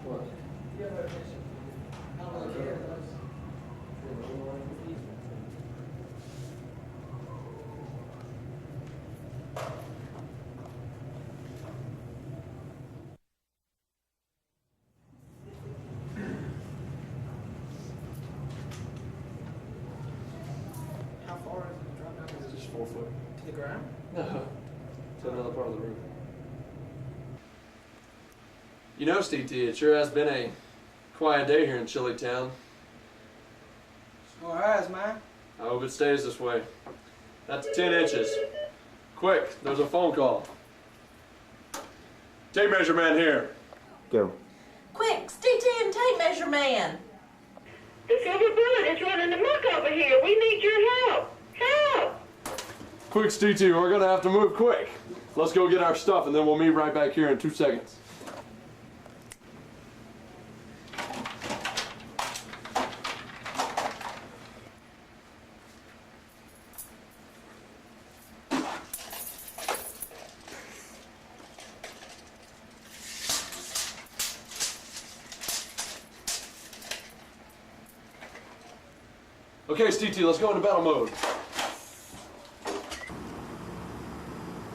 What? How far is the drop down? It's just 4 foot. To the ground? No, to another part of the roof. You know, SteeTee, it sure has been a quiet day here in Chili Town. Sure has, man. I hope it stays this way. That's 10 inches. Quick, there's a phone call. Tape measure man here. Go. Quick, SteeTee and tape measure man. The silver bullet is running amok over here. We need your help. Help! Quick, SteeTee, we're gonna have to move quick. Let's go get our stuff and then we'll meet right back here in 2 seconds. Okay, SteeTee, let's go into battle mode.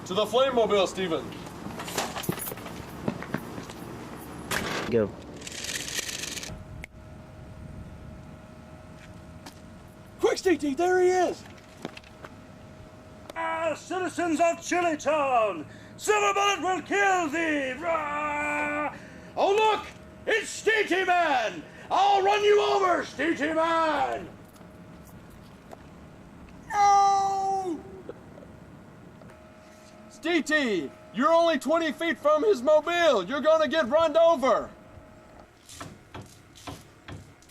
To the flame mobile, Steven. Go. Quick, SteeTee, there he is. Citizens of Chili Town, Silver Bullet will kill thee! Rah! Oh look, it's SteeTee Man! I'll run you over, SteeTee Man! No! SteeTee, you're only 20 feet from his mobile. You're gonna get run over.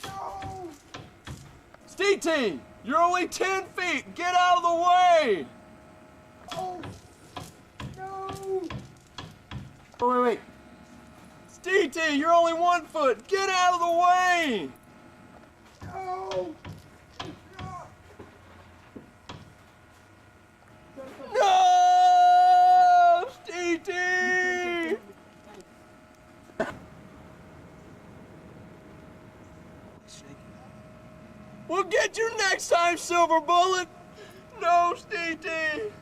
No! SteeTee, you're only 10 feet. Get out of the way. Oh, no. Oh, wait. SteeTee, you're only 1 foot. Get out of the way. No. No, SteeTee! We'll get you next time, Silver Bullet. No, SteeTee.